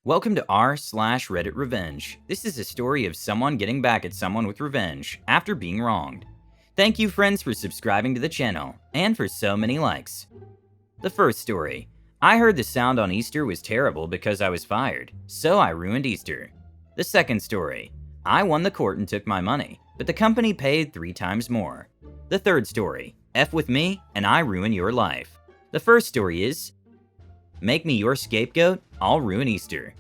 Welcome to r/RedditRevenge. This is a story of someone getting back at someone with revenge after being wronged. Thank you friends for subscribing to the channel, and for so many likes. The first story. I heard the sound on Easter was terrible because I was fired, so I ruined Easter. The second story. I won the court and took my money, but the company paid 3 times more. The third story. F with me, and I ruin your life. The first story is, make me your scapegoat, I'll ruin Easter.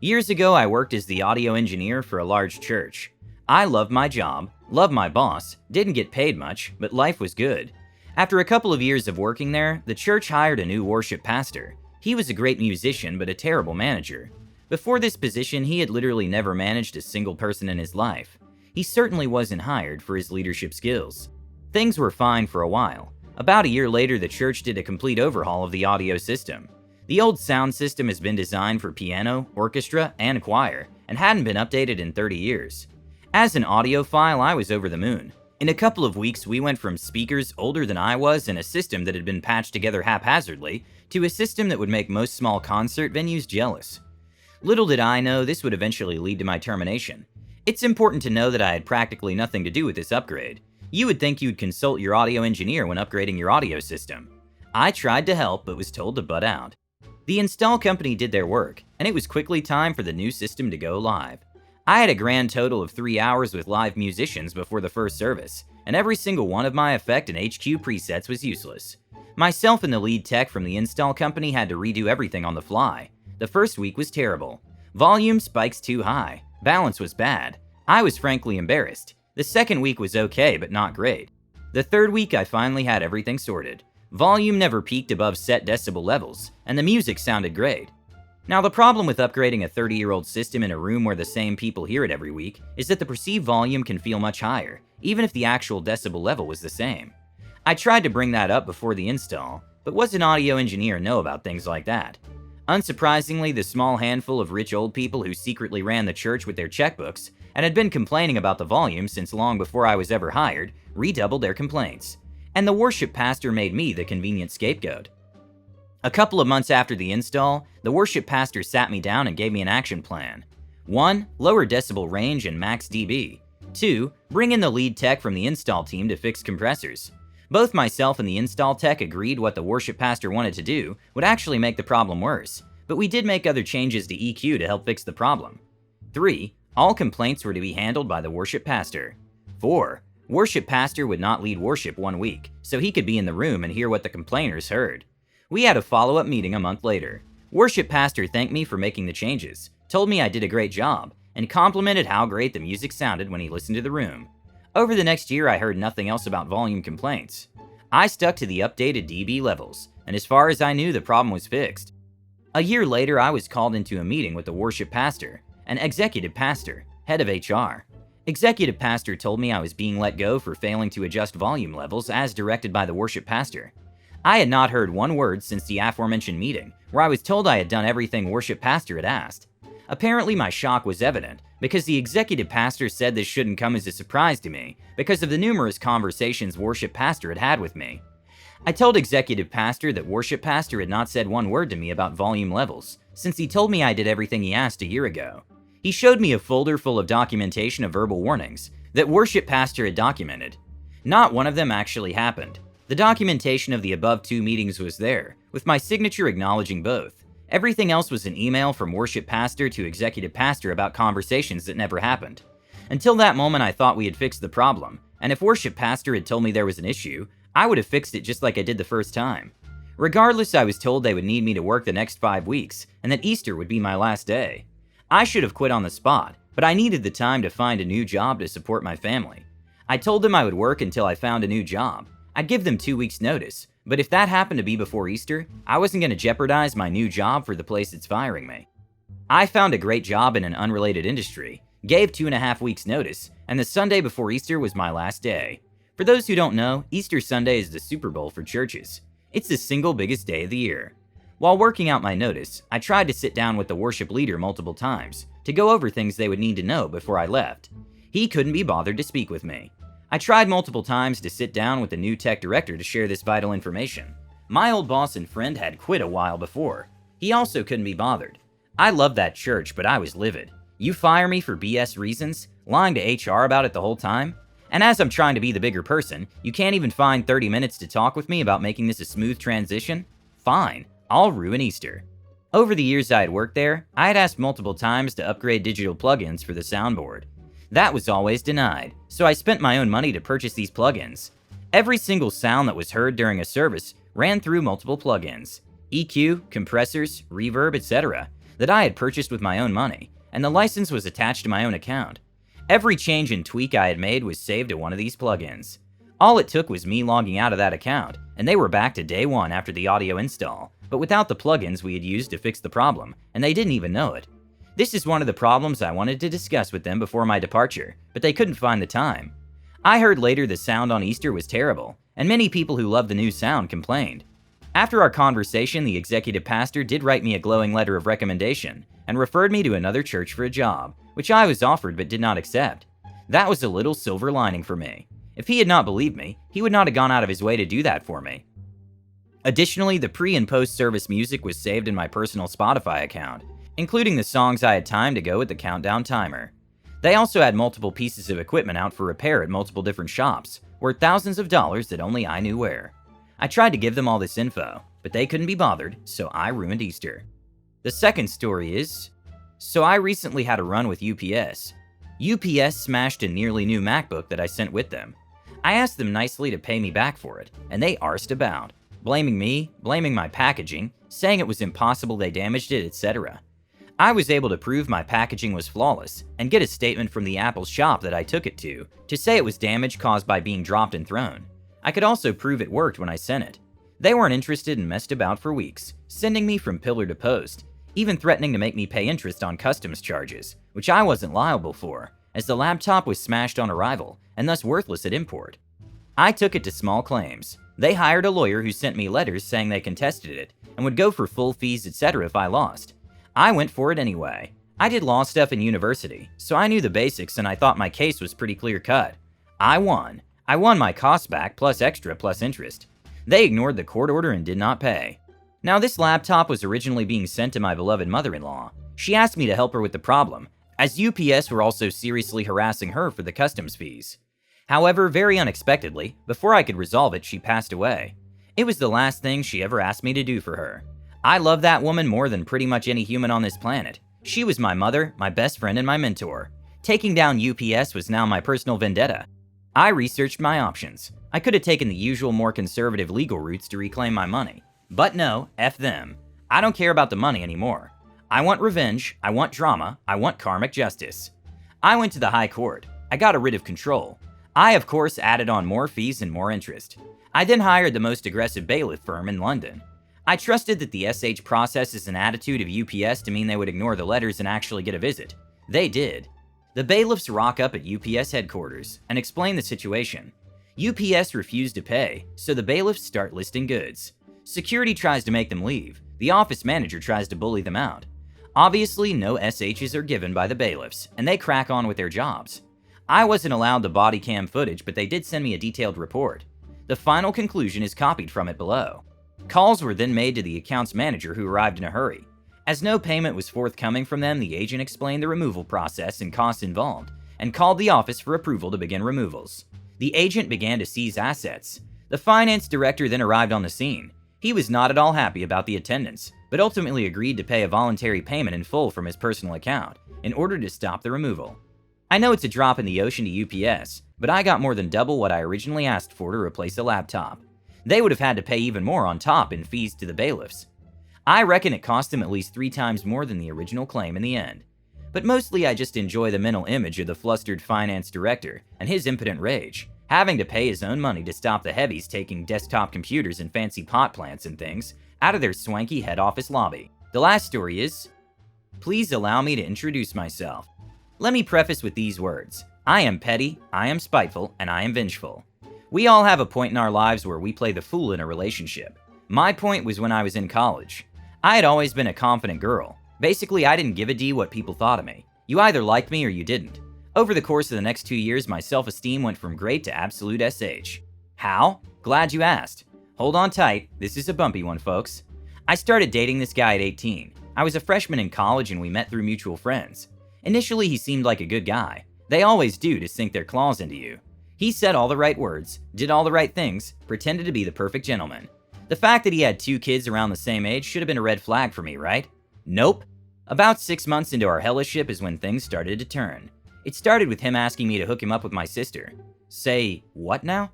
Years ago, I worked as the audio engineer for a large church. I loved my job, loved my boss, didn't get paid much, but life was good. After a couple of years of working there, the church hired a new worship pastor. He was a great musician, but a terrible manager. Before this position, he had literally never managed a single person in his life. He certainly wasn't hired for his leadership skills. Things were fine for a while. About a year later, the church did a complete overhaul of the audio system. The old sound system has been designed for piano, orchestra, and choir, and hadn't been updated in 30 years. As an audiophile, I was over the moon. In a couple of weeks, we went from speakers older than I was and a system that had been patched together haphazardly to a system that would make most small concert venues jealous. Little did I know this would eventually lead to my termination. It's important to know that I had practically nothing to do with this upgrade. You would think you'd consult your audio engineer when upgrading your audio system. I tried to help but was told to butt out. The install company did their work, and it was quickly time for the new system to go live. I had a grand total of 3 hours with live musicians before the first service, and every single one of my effect and HQ presets was useless. Myself and the lead tech from the install company had to redo everything on the fly. The first week was terrible. Volume spikes too high. Balance was bad. I was frankly embarrassed. The second week was okay, but not great. The third week I finally had everything sorted. Volume never peaked above set decibel levels, and the music sounded great. Now the problem with upgrading a 30-year-old system in a room where the same people hear it every week is that the perceived volume can feel much higher, even if the actual decibel level was the same. I tried to bring that up before the install, but what does an audio engineer know about things like that? Unsurprisingly, the small handful of rich old people who secretly ran the church with their checkbooks and had been complaining about the volume since long before I was ever hired redoubled their complaints. And the worship pastor made me the convenient scapegoat. A couple of months after the install, the worship pastor sat me down and gave me an action plan. 1. Lower decibel range and max dB. 2. Bring in the lead tech from the install team to fix compressors. Both myself and the install tech agreed what the worship pastor wanted to do would actually make the problem worse, but we did make other changes to EQ to help fix the problem. 3. All complaints were to be handled by the worship pastor. 4. Worship pastor would not lead worship 1 week, so he could be in the room and hear what the complainers heard. We had a follow-up meeting a month later. Worship pastor thanked me for making the changes, told me I did a great job, and complimented how great the music sounded when he listened to the room. Over the next year, I heard nothing else about volume complaints. I stuck to the updated dB levels, and as far as I knew, the problem was fixed. A year later, I was called into a meeting with the worship pastor, an executive pastor, head of HR. Executive pastor told me I was being let go for failing to adjust volume levels as directed by the worship pastor. I had not heard one word since the aforementioned meeting, where I was told I had done everything worship pastor had asked. Apparently my shock was evident, because the executive pastor said this shouldn't come as a surprise to me, because of the numerous conversations worship pastor had had with me. I told executive pastor that worship pastor had not said one word to me about volume levels, since he told me I did everything he asked a year ago. He showed me a folder full of documentation of verbal warnings that worship pastor had documented. Not one of them actually happened. The documentation of the above 2 meetings was there, with my signature acknowledging both. Everything else was an email from worship pastor to executive pastor about conversations that never happened. Until that moment, I thought we had fixed the problem, and if worship pastor had told me there was an issue, I would have fixed it just like I did the first time. Regardless, I was told they would need me to work the next 5 weeks, and that Easter would be my last day. I should have quit on the spot, but I needed the time to find a new job to support my family. I told them I would work until I found a new job. I'd give them 2 weeks notice, but if that happened to be before Easter, I wasn't going to jeopardize my new job for the place that's firing me. I found a great job in an unrelated industry, gave 2.5 weeks notice, and the Sunday before Easter was my last day. For those who don't know, Easter Sunday is the Super Bowl for churches. It's the single biggest day of the year. While working out my notice, I tried to sit down with the worship leader multiple times to go over things they would need to know before I left. He couldn't be bothered to speak with me. I tried multiple times to sit down with the new tech director to share this vital information. My old boss and friend had quit a while before. He also couldn't be bothered. I loved that church, but I was livid. You fire me for BS reasons, lying to HR about it the whole time? And as I'm trying to be the bigger person, you can't even find 30 minutes to talk with me about making this a smooth transition? Fine, I'll ruin Easter. Over the years I had worked there, I had asked multiple times to upgrade digital plugins for the soundboard. That was always denied, so I spent my own money to purchase these plugins. Every single sound that was heard during a service ran through multiple plugins, EQ, compressors, reverb, etc., that I had purchased with my own money, and the license was attached to my own account. Every change and tweak I had made was saved to one of these plugins. All it took was me logging out of that account, and they were back to day one after the audio install, but without the plugins we had used to fix the problem, and they didn't even know it. This is one of the problems I wanted to discuss with them before my departure, but they couldn't find the time. I heard later the sound on Easter was terrible, and many people who loved the new sound complained. After our conversation, the executive pastor did write me a glowing letter of recommendation, and referred me to another church for a job, which I was offered but did not accept. That was a little silver lining for me. If he had not believed me, he would not have gone out of his way to do that for me. Additionally, the pre- and post-service music was saved in my personal Spotify account, including the songs I had timed to go with the countdown timer. They also had multiple pieces of equipment out for repair at multiple different shops, worth thousands of dollars that only I knew where. I tried to give them all this info, but they couldn't be bothered, so I ruined Easter. The second story is, so I recently had a run with UPS. UPS smashed a nearly new MacBook that I sent with them. I asked them nicely to pay me back for it, and they arsed about, blaming me, blaming my packaging, saying it was impossible they damaged it, etc. I was able to prove my packaging was flawless and get a statement from the Apple shop that I took it to say it was damage caused by being dropped and thrown. I could also prove it worked when I sent it. They weren't interested and messed about for weeks, sending me from pillar to post, even threatening to make me pay interest on customs charges, which I wasn't liable for, as the laptop was smashed on arrival and thus worthless at import. I took it to small claims. They hired a lawyer who sent me letters saying they contested it and would go for full fees, etc. if I lost. I went for it anyway. I did law stuff in university, so I knew the basics and I thought my case was pretty clear-cut. I won. I won my costs back plus extra plus interest. They ignored the court order and did not pay. Now this laptop was originally being sent to my beloved mother-in-law. She asked me to help her with the problem, as UPS were also seriously harassing her for the customs fees. However, very unexpectedly, before I could resolve it, she passed away. It was the last thing she ever asked me to do for her. I love that woman more than pretty much any human on this planet. She was my mother, my best friend, and my mentor. Taking down UPS was now my personal vendetta. I researched my options. I could have taken the usual more conservative legal routes to reclaim my money. But no, F them. I don't care about the money anymore. I want revenge, I want drama, I want karmic justice. I went to the high court. I got a writ of control. I, of course, added on more fees and more interest. I then hired the most aggressive bailiff firm in London. I trusted that the SH processes an attitude of UPS to mean they would ignore the letters and actually get a visit. They did. The bailiffs rock up at UPS headquarters and explain the situation. UPS refused to pay, so the bailiffs start listing goods. Security tries to make them leave. The office manager tries to bully them out. Obviously, no SHs are given by the bailiffs, and they crack on with their jobs. I wasn't allowed the body cam footage, but they did send me a detailed report. The final conclusion is copied from it below. Calls were then made to the accounts manager, who arrived in a hurry. As no payment was forthcoming from them, the agent explained the removal process and costs involved, and called the office for approval to begin removals. The agent began to seize assets. The finance director then arrived on the scene. He was not at all happy about the attendance, but ultimately agreed to pay a voluntary payment in full from his personal account in order to stop the removal. I know it's a drop in the ocean to UPS, but I got more than double what I originally asked for to replace a laptop. They would have had to pay even more on top in fees to the bailiffs. I reckon it cost them at least 3 times more than the original claim in the end. But mostly I just enjoy the mental image of the flustered finance director and his impotent rage, having to pay his own money to stop the heavies taking desktop computers and fancy pot plants and things out of their swanky head office lobby. The last story is, please allow me to introduce myself. Let me preface with these words. I am petty, I am spiteful, and I am vengeful. We all have a point in our lives where we play the fool in a relationship. My point was when I was in college. I had always been a confident girl. Basically, I didn't give a d what people thought of me. You either liked me or you didn't. Over the course of the next 2 years, my self-esteem went from great to absolute SH. How? Glad you asked. Hold on tight, this is a bumpy one, folks. I started dating this guy at 18. I was a freshman in college and we met through mutual friends. Initially, he seemed like a good guy. They always do to sink their claws into you. He said all the right words, did all the right things, pretended to be the perfect gentleman. The fact that he had 2 kids around the same age should have been a red flag for me, right? Nope. About 6 months into our helliship is when things started to turn. It started with him asking me to hook him up with my sister. Say, what now?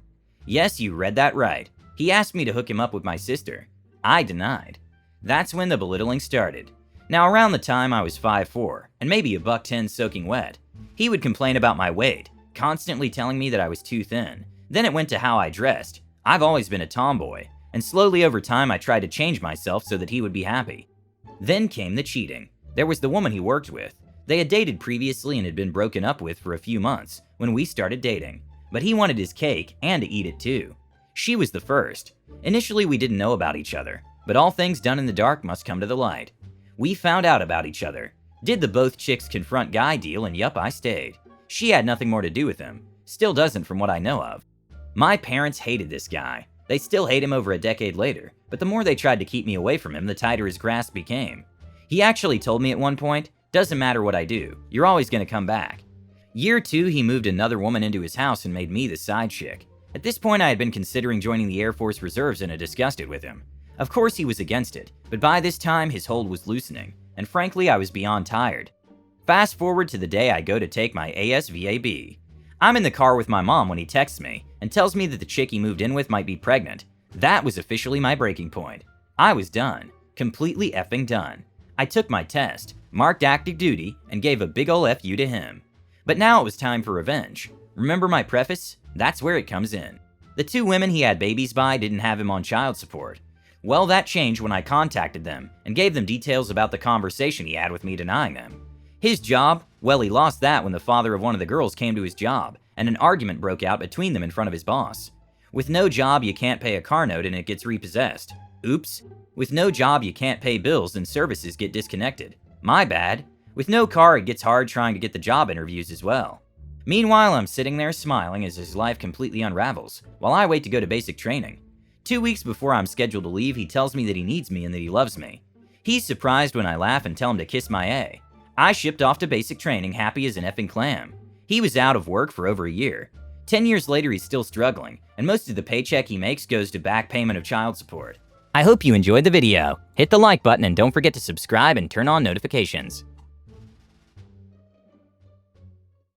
Yes, you read that right. He asked me to hook him up with my sister. I denied. That's when the belittling started. Now around the time I was 5'4", and maybe a $110 soaking wet, he would complain about my weight, constantly telling me that I was too thin. Then it went to how I dressed. I've always been a tomboy, and slowly over time I tried to change myself so that he would be happy. Then came the cheating. There was the woman he worked with. They had dated previously and had been broken up with for a few months when we started dating. But he wanted his cake and to eat it too. She was the first. Initially we didn't know about each other, but all things done in the dark must come to the light. We found out about each other. Did the both chicks confront guy deal, and yup, I stayed. She had nothing more to do with him. Still doesn't from what I know of. My parents hated this guy. They still hate him over a decade later, but the more they tried to keep me away from him, the tighter his grasp became. He actually told me at one point, "Doesn't matter what I do, you're always gonna come back." Year 2, he moved another woman into his house and made me the side chick. At this point, I had been considering joining the Air Force Reserves and had discussed it with him. Of course he was against it, but by this time his hold was loosening, and frankly I was beyond tired. Fast forward to the day I go to take my ASVAB. I'm in the car with my mom when he texts me and tells me that the chick he moved in with might be pregnant. That was officially my breaking point. I was done. Completely effing done. I took my test, marked active duty, and gave a big ol' FU to him. But now it was time for revenge. Remember my preface? That's where it comes in. The 2 women he had babies by didn't have him on child support. Well, that changed when I contacted them and gave them details about the conversation he had with me denying them. His job? Well, he lost that when the father of one of the girls came to his job, and an argument broke out between them in front of his boss. With no job, you can't pay a car note and it gets repossessed. Oops. With no job, you can't pay bills and services get disconnected. My bad. With no car, it gets hard trying to get the job interviews as well. Meanwhile, I'm sitting there smiling as his life completely unravels, while I wait to go to basic training. 2 weeks before I'm scheduled to leave, he tells me that he needs me and that he loves me. He's surprised when I laugh and tell him to kiss my A. I shipped off to basic training happy as an effing clam. He was out of work for over a year. 10 years later, he's still struggling, and most of the paycheck he makes goes to back payment of child support. I hope you enjoyed the video. Hit the like button and don't forget to subscribe and turn on notifications.